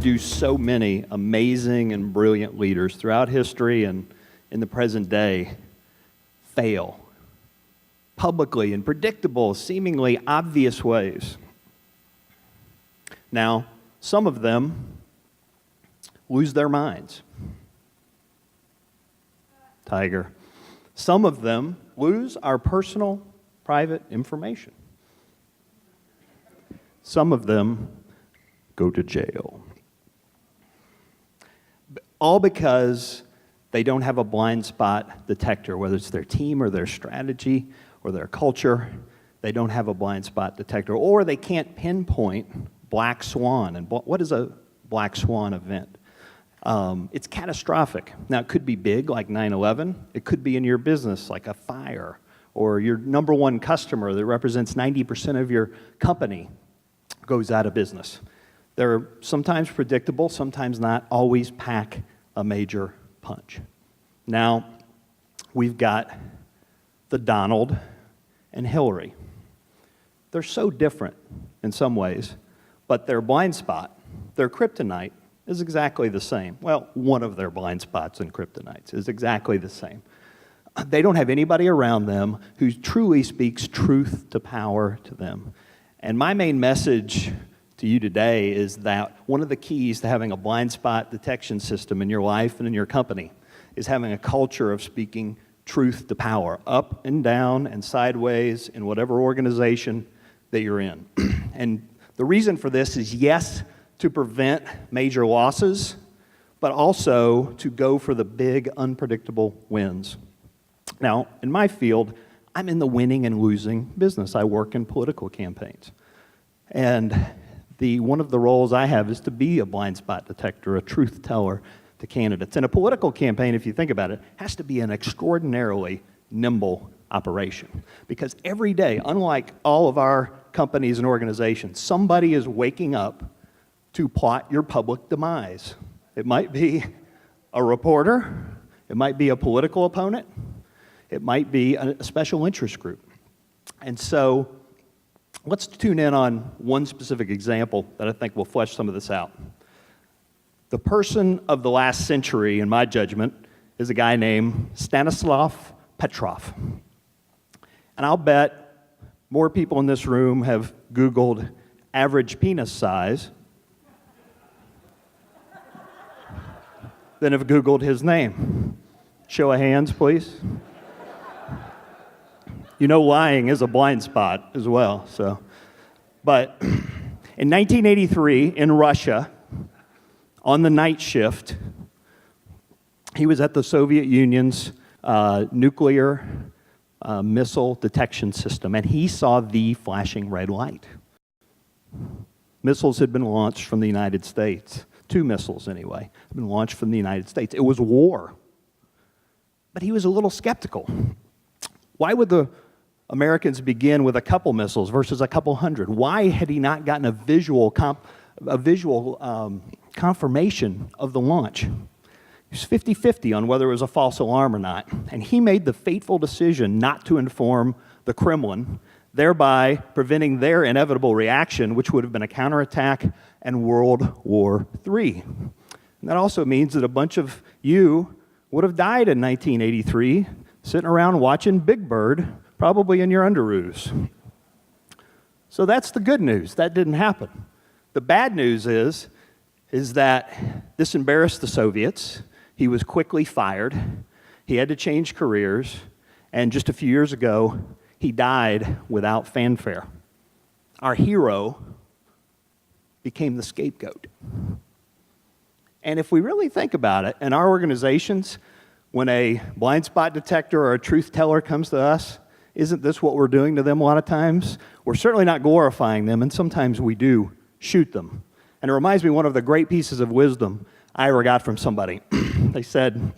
do so many amazing and brilliant leaders throughout history and in the present day fail publicly in predictable, seemingly obvious ways. Now, some of them lose their minds. Tiger. Some of them lose our personal, private information. Some of them go to jail. All because they don't have a blind spot detector, whether it's their team or their strategy or their culture. They don't have a blind spot detector, or they can't pinpoint black swan. And what is a black swan event? It's catastrophic. Now, it could be big, like 9/11. It could be in your business, like a fire, or your number one customer that represents 90% of your company goes out of business. They're sometimes predictable, sometimes not, always pack a major punch. Now, we've got the Donald and Hillary. They're so different in some ways, but their blind spot, their kryptonite, is exactly the same. Well, one of their blind spots and kryptonites is exactly the same. They don't have anybody around them who truly speaks truth to power to them. And my main message to you today is that one of the keys to having a blind spot detection system in your life and in your company is having a culture of speaking truth to power, up and down and sideways in whatever organization that you're in. And the reason for this is, yes, to prevent major losses, but also to go for the big, unpredictable wins. Now, in my field, I'm in the winning and losing business. I work in political campaigns. And one of the roles I have is to be a blind spot detector, a truth teller to candidates. And a political campaign, if you think about it, has to be an extraordinarily nimble operation. Because every day, unlike all of our companies and organizations, somebody is waking up to plot your public demise. It might be a reporter, it might be a political opponent, it might be a special interest group. And so let's tune in on one specific example that I think will flesh some of this out. The person of the last century, in my judgment, is a guy named Stanislav Petrov. And I'll bet more people in this room have Googled average penis size than have Googled his name. Show of hands, please. You know, lying is a blind spot as well. But in 1983, in Russia, on the night shift, he was at the Soviet Union's nuclear missile detection system, and he saw the flashing red light. Missiles had been launched from the United States. 2 missiles, anyway, had been launched from the United States. It was war. But he was a little skeptical. Why would the Americans begin with a couple missiles versus a couple hundred? Why had he not gotten a visual confirmation of the launch? He was 50-50 on whether it was a false alarm or not. And he made the fateful decision not to inform the Kremlin, thereby preventing their inevitable reaction, which would have been a counterattack and World War III. And that also means that a bunch of you would have died in 1983 sitting around watching Big Bird, probably in your underoos. So that's the good news. That didn't happen. The bad news is that this embarrassed the Soviets. He was quickly fired. He had to change careers. And just a few years ago, he died without fanfare. Our hero became the scapegoat. And if we really think about it, in our organizations, when a blind spot detector or a truth teller comes to us, isn't this what we're doing to them a lot of times? We're certainly not glorifying them, and sometimes we do shoot them. And it reminds me of one of the great pieces of wisdom I ever got from somebody. They said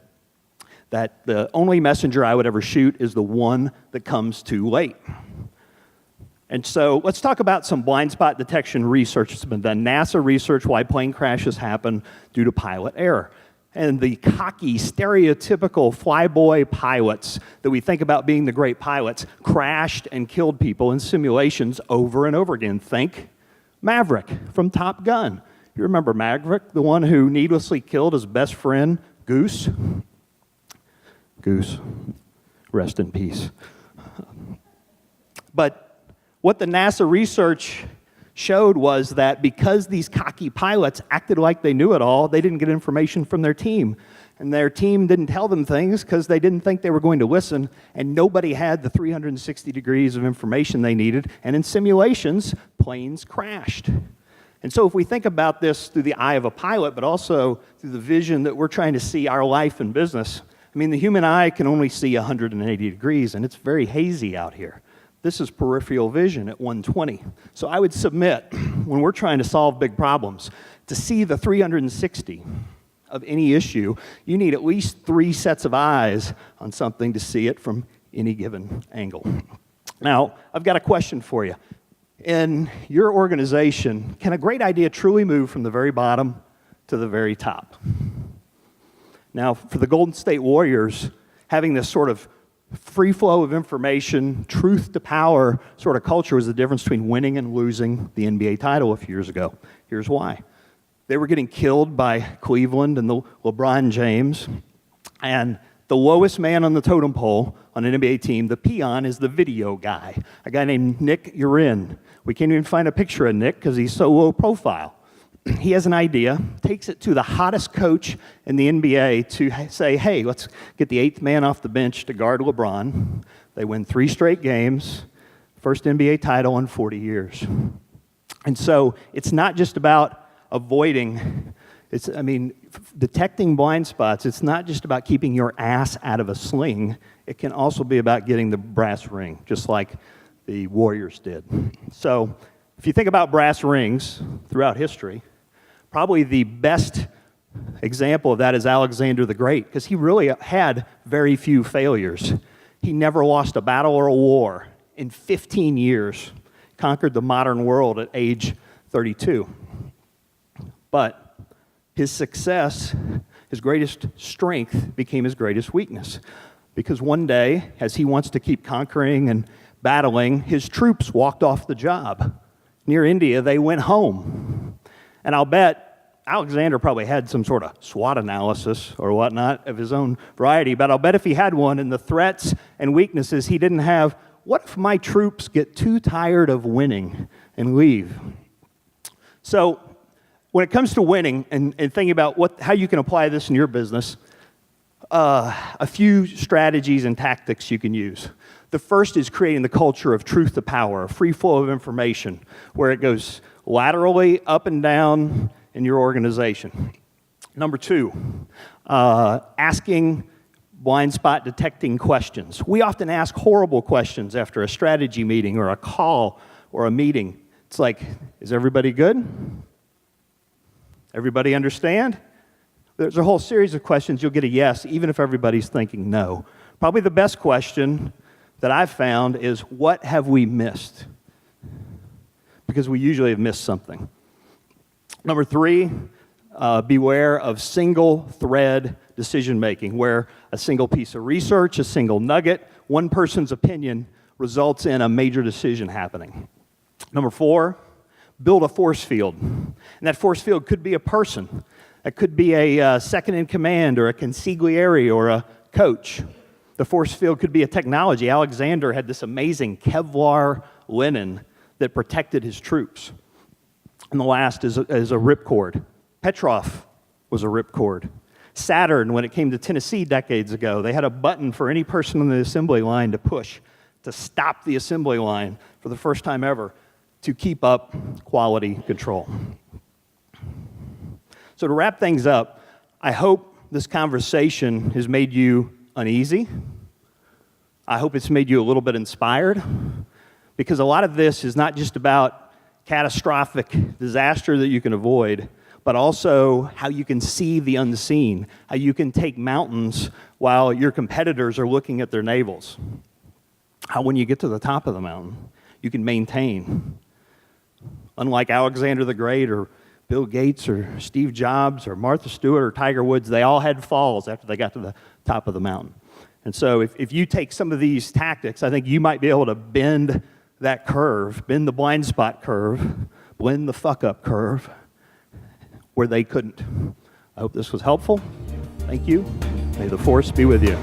that the only messenger I would ever shoot is the one that comes too late. And so let's talk about some blind spot detection research that's been done. NASA research why plane crashes happen due to pilot error. And the cocky, stereotypical flyboy pilots that we think about being the great pilots crashed and killed people in simulations over and over again. Think Maverick from Top Gun. You remember Maverick, the one who needlessly killed his best friend, Goose? Goose, rest in peace. But what the NASA research showed was that because these cocky pilots acted like they knew it all, they didn't get information from their team. And their team didn't tell them things because they didn't think they were going to listen, and nobody had the 360 degrees of information they needed, and in simulations, planes crashed. And so if we think about this through the eye of a pilot, but also through the vision that we're trying to see our life and business, I mean, the human eye can only see 180 degrees, and it's very hazy out here. This is peripheral vision at 120. So I would submit, when we're trying to solve big problems, to see the 360 of any issue, you need at least 3 sets of eyes on something to see it from any given angle. Now, I've got a question for you. In your organization, can a great idea truly move from the very bottom to the very top? Now, for the Golden State Warriors, having this sort of free flow of information, truth to power sort of culture was the difference between winning and losing the NBA title a few years ago. Here's why. They were getting killed by Cleveland and the LeBron James, and the lowest man on the totem pole on an NBA team, the peon, is the video guy, a guy named Nick Urin. We can't even find a picture of Nick because he's so low profile. He has an idea, takes it to the hottest coach in the NBA to say, hey, let's get the 8th man off the bench to guard LeBron. They win 3 straight games, first NBA title in 40 years. And so it's not just about avoiding, detecting blind spots. It's not just about keeping your ass out of a sling. It can also be about getting the brass ring, just like the Warriors did. So if you think about brass rings throughout history, probably the best example of that is Alexander the Great, because he really had very few failures. He never lost a battle or a war. In 15 years, conquered the modern world at age 32. But his success, his greatest strength, became his greatest weakness. Because one day, as he wants to keep conquering and battling, his troops walked off the job. Near India, they went home. And I'll bet Alexander probably had some sort of SWOT analysis or whatnot of his own variety, but I'll bet if he had one in the threats and weaknesses he didn't have, what if my troops get too tired of winning and leave? So when it comes to winning and thinking about how you can apply this in your business, a few strategies and tactics you can use. The first is creating the culture of truth to power, a free flow of information, where it goes laterally up and down in your organization. Number 2, asking blind spot detecting questions. We often ask horrible questions after a strategy meeting or a call or a meeting. It's like, is everybody good? Everybody understand? There's a whole series of questions you'll get a yes, even if everybody's thinking no. Probably the best question that I've found is, what have we missed? Because we usually have missed something. Number 3, beware of single thread decision making, where a single piece of research, a single nugget, one person's opinion results in a major decision happening. Number 4, build a force field. And that force field could be a person. It could be a second in command or a consigliere or a coach. The force field could be a technology. Alexander had this amazing Kevlar linen that protected his troops. And the last is a ripcord. Petrov was a ripcord. Saturn, when it came to Tennessee decades ago, they had a button for any person on the assembly line to push to stop the assembly line for the first time ever to keep up quality control. So to wrap things up, I hope this conversation has made you uneasy. I hope it's made you a little bit inspired, because a lot of this is not just about catastrophic disaster that you can avoid, but also how you can see the unseen, how you can take mountains while your competitors are looking at their navels. How when you get to the top of the mountain, you can maintain. Unlike Alexander the Great or Bill Gates or Steve Jobs or Martha Stewart or Tiger Woods, they all had falls after they got to the top of the mountain. And so if you take some of these tactics, I think you might be able to bend that curve, bend the blind spot curve, blend the fuck up curve, where they couldn't. I hope this was helpful. Thank you. May the force be with you.